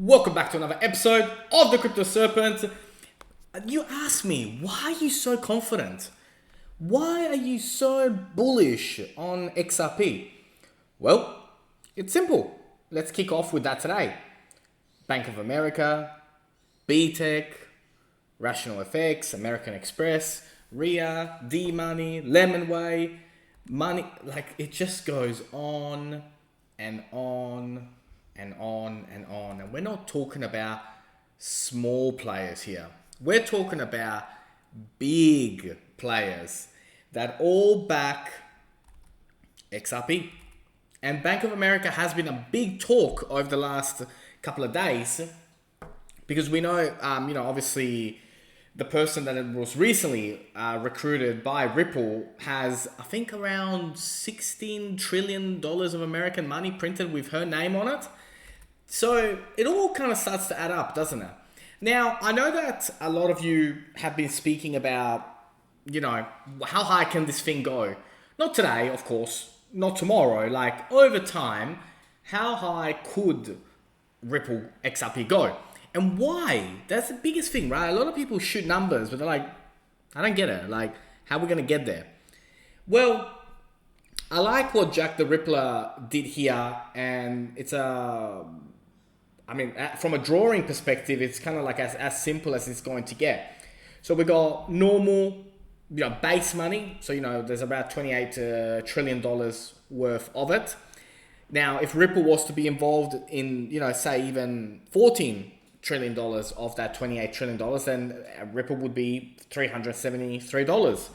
Welcome back to another episode of the Crypto Serpent. You asked me, why are you so confident? Why are you so bullish on XRP? Well, it's simple. Let's kick off with that today. Bank of America, BTEC, Rational FX, American Express, RIA, D-Money, Lemonway, Money, like it just goes on and on and on and on. And we're not talking about small players here. We're talking about big players that all back XRP. And Bank of America has been a big talk over the last couple of days because we know, obviously the person that was recently recruited by Ripple has, I think, around $16 trillion of American money printed with her name on it. So it all kind of starts to add up, doesn't it? Now, I know that a lot of you have been speaking about, how high can this thing go? Not today, of course, not tomorrow, like over time, how high could Ripple XRP go? And why? That's the biggest thing, right? A lot of people shoot numbers, but they're like, I don't get it. Like, how are we going to get there? Well, I like what Jack the Rippler did here, and it's from a drawing perspective, it's kind of like as simple as it's going to get. So we got normal, base money. So, there's about $28 trillion worth of it. Now, if Ripple was to be involved in, say even $14 trillion of that $28 trillion, then Ripple would be $373.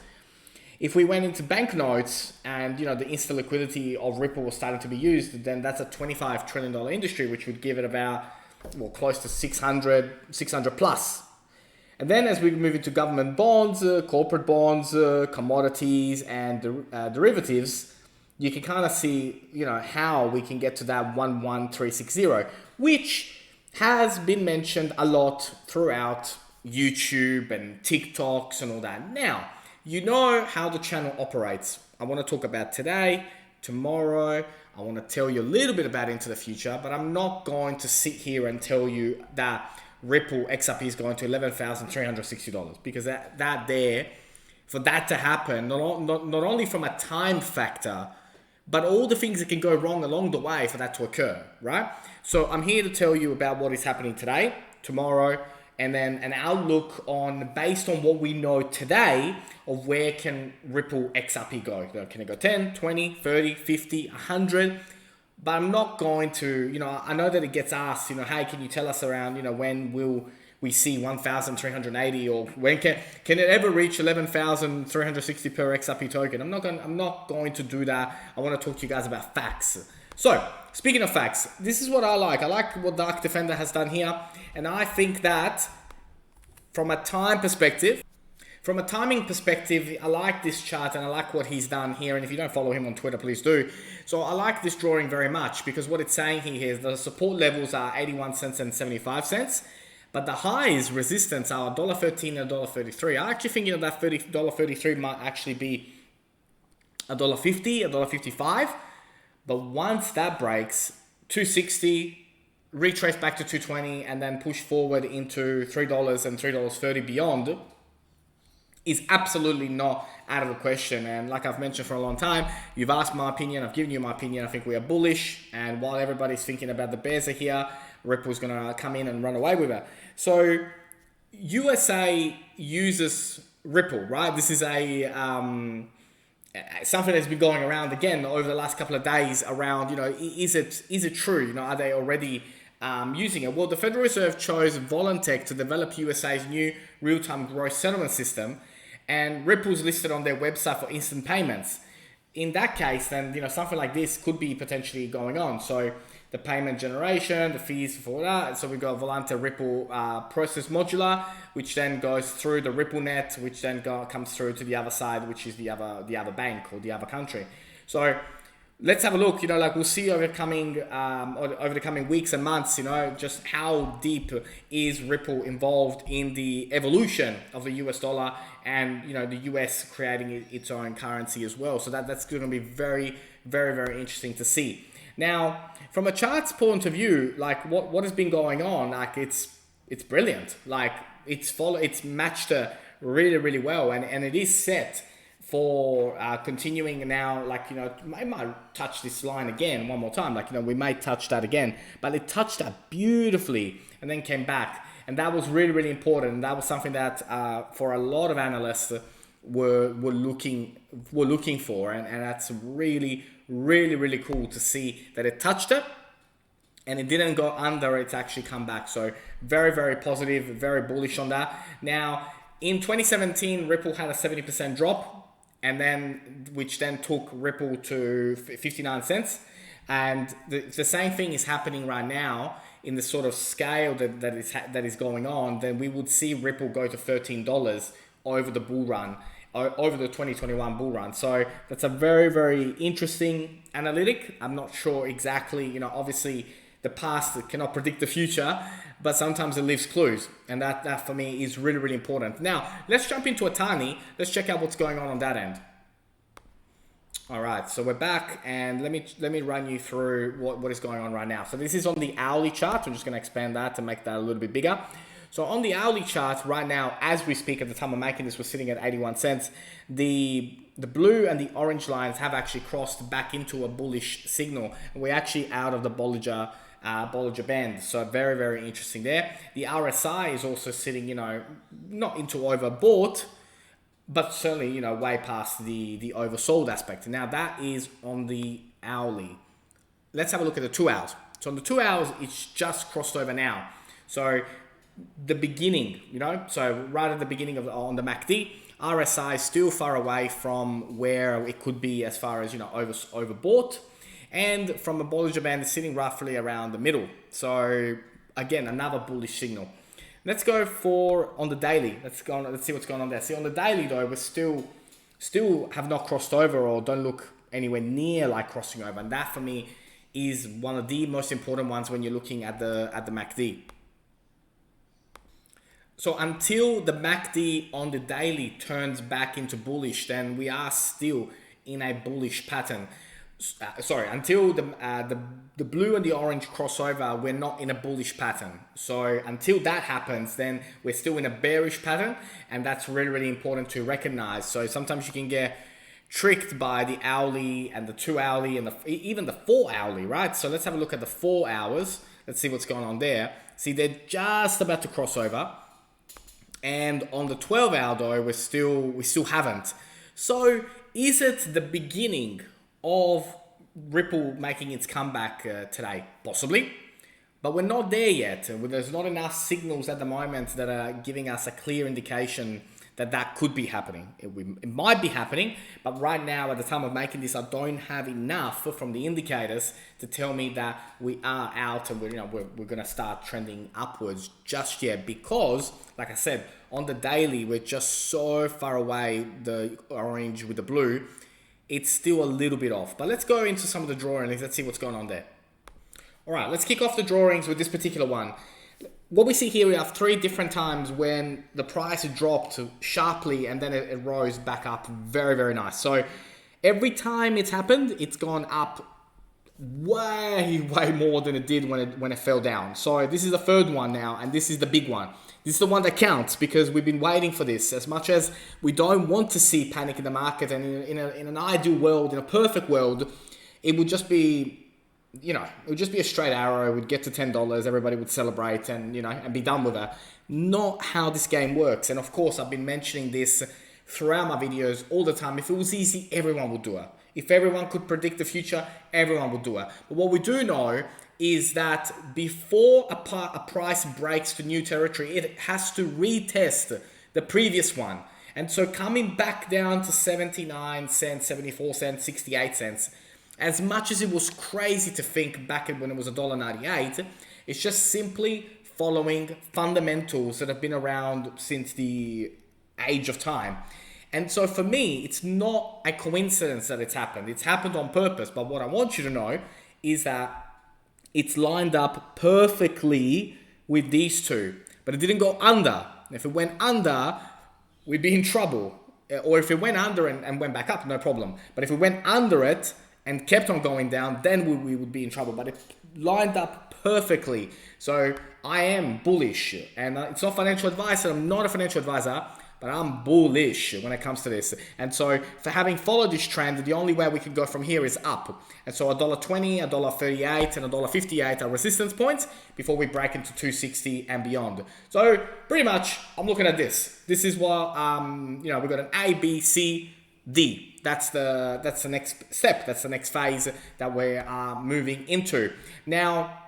If we went into banknotes and, the instant liquidity of Ripple was starting to be used, then that's a $25 trillion industry, which would give it about, close to 600 plus. And then as we move into government bonds, corporate bonds, commodities, and derivatives, you can kind of see, how we can get to that 11360, which has been mentioned a lot throughout YouTube and TikToks and all that. Now, you know how the channel operates. I want to talk about today, tomorrow. I want to tell you a little bit about into the future, but I'm not going to sit here and tell you that Ripple XRP is going to $11,360 because for that to happen, not only from a time factor, but all the things that can go wrong along the way for that to occur, right? So I'm here to tell you about what is happening today, tomorrow, and then an outlook on, based on what we know today, of where can Ripple XRP go. Can it go 10, 20, 30, 50, 100? But I'm not going to, I know that it gets asked, hey, can you tell us around, when will we see 1,380 or when can it ever reach 11,360 per XRP token? I'm not going to do that. I want to talk to you guys about facts. So, speaking of facts, this is what I like. I like what Dark Defender has done here. And I think that from a timing perspective, I like this chart and I like what he's done here. And if you don't follow him on Twitter, please do. So I like this drawing very much because what it's saying here is the support levels are 81 cents and 75 cents. But the highs resistance are $1.13 and $1.33. I actually think that $1.33 might actually be $1.50, $1.55. But once that breaks, 260, retrace back to 220, and then push forward into $3 and $3.30 beyond is absolutely not out of the question. And like I've mentioned for a long time, you've asked my opinion, I've given you my opinion. I think we are bullish. And while everybody's thinking about the bears are here, Ripple's going to come in and run away with it. So USA uses Ripple, right? This is something that's been going around again over the last couple of days around, is it true? Are they already using it? Well, the Federal Reserve chose Volantech to develop USA's new real-time gross settlement system, and Ripple's listed on their website for instant payments. In that case, then, something like this could be potentially going on. So the payment generation, the fees for that. So we got Volante Ripple process modular, which then goes through the Ripple net, which then comes through to the other side, which is the other bank or the other country. So let's have a look. We'll see over the coming weeks and months. Just how deep is Ripple involved in the evolution of the US dollar and the US creating its own currency as well. So that's going to be very, very, very interesting to see. Now, from a charts point of view, like what has been going on, like it's brilliant. Like it's matched really, really well, and it is set for continuing now. Like, you know, I might touch this line again one more time. Like, you know, we may touch that again, but it touched that beautifully and then came back. And that was really, really important. And that was something that for a lot of analysts were looking for. And that's really, really, really cool to see that it touched it and it didn't go under, it's actually come back. So very, very positive, very bullish on that. Now, in 2017, Ripple had a 70% drop, and then which then took Ripple to 59 cents. And the same thing is happening right now in the sort of scale that is going on. Then we would see Ripple go to $13 over the bull run, over the 2021 bull run. So that's a very, very interesting analytic. I'm not sure exactly, you know, obviously the past cannot predict the future, but sometimes it leaves clues. And that for me is really, really important. Now, let's jump into Atani. Let's check out what's going on that end. All right, so we're back, and let me run you through what is going on right now. So this is on the hourly chart. I'm just going to expand that to make that a little bit bigger. So on the hourly chart right now, as we speak, at the time of making this, we're sitting at 81 cents. The blue and the orange lines have actually crossed back into a bullish signal, and we're actually out of the Bollinger Band. So very, very interesting there. The RSI is also sitting, you know, not into overbought, but certainly, you know, way past the oversold aspect. Now that is on the hourly. Let's have a look at the 2 hours. So on the 2 hours, it's just crossed over now. So the beginning, you know, so right at the beginning of on the MACD, RSI is still far away from where it could be as far as, you know, overbought. And from a Bollinger Band, it's sitting roughly around the middle. So again, another bullish signal. Let's go for on the daily. Let's see what's going on there. See, on the daily though, we're still have not crossed over, or don't look anywhere near like crossing over. And that for me is one of the most important ones when you're looking at the MACD. So until the MACD on the daily turns back into bullish, then we are still in a bullish pattern. Until the blue and the orange crossover, we're not in a bullish pattern. So until that happens, then we're still in a bearish pattern, and that's really, really important to recognize. So sometimes you can get tricked by the hourly and the 2 hourly and even the 4 hourly, right? So let's have a look at the 4 hours. Let's see what's going on there. See, they're just about to cross over, and on the 12 hour though, we still haven't. So is it the beginning of Ripple making its comeback today? Possibly, but we're not there yet. There's not enough signals at the moment that are giving us a clear indication that could be happening. It might be happening, but right now, at the time of making this, I don't have enough from the indicators to tell me that we are out and we're going to start trending upwards just yet, because, like I said, on the daily, we're just so far away, the orange with the blue. It's still a little bit off. But let's go into some of the drawings. Let's see what's going on there. All right, let's kick off the drawings with this particular one. What we see here, we have 3 different times when the price dropped sharply and then it rose back up. Very, very nice. So every time it's happened, it's gone up way, way more than it did when it fell down. So this is the 3rd one now, and this is the big one. This is the one that counts, because we've been waiting for this. As much as we don't want to see panic in the market, and in an ideal world, in a perfect world, it would just be, you know, it would just be a straight arrow. We'd get to $10, everybody would celebrate and, you know, and be done with it. Not how this game works. And of course, I've been mentioning this throughout my videos all the time. If it was easy, everyone would do it. If everyone could predict the future, everyone would do it. But what we do know is that before a price breaks to new territory, it has to retest the previous one. And so coming back down to 79 cents, 74 cents, 68 cents, as much as it was crazy to think back when it was $1.98, it's just simply following fundamentals that have been around since the age of time. And so for me, it's not a coincidence that it's happened. It's happened on purpose. But what I want you to know is that it's lined up perfectly with these two, but it didn't go under. If it went under, we'd be in trouble. Or if it went under and went back up, no problem. But if it went under it and kept on going down, then we would be in trouble. But it lined up perfectly. So I am bullish, and it's not financial advice, and I'm not a financial advisor, but I'm bullish when it comes to this. And so for having followed this trend, the only way we can go from here is up. And so $1.20, $1.38, and $1.58 are resistance points before we break into 260 and beyond. So pretty much I'm looking at this. This is what, we've got an A, B, C, D. That's the next step. That's the next phase that we're moving into. Now,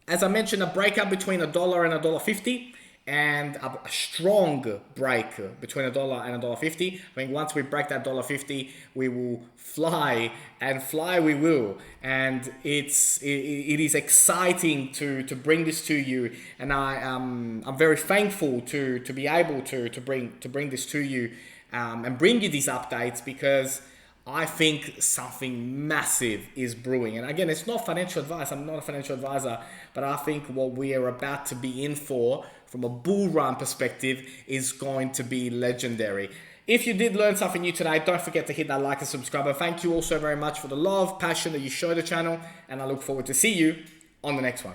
as I mentioned, a breakup between $1 and $1.50, and a strong break between $1 and $1.50. I mean, once we break that $1.50, we will fly, and fly we will. And it is exciting to bring this to you, and I'm very thankful to be able to bring this to you and bring you these updates, because I think something massive is brewing. And again, it's not financial advice. I'm not a financial advisor, but I think what we are about to be in for, from a bull run perspective, is going to be legendary. If you did learn something new today, don't forget to hit that like and subscribe. And thank you also very much for the love, passion that you show the channel. And I look forward to see you on the next one.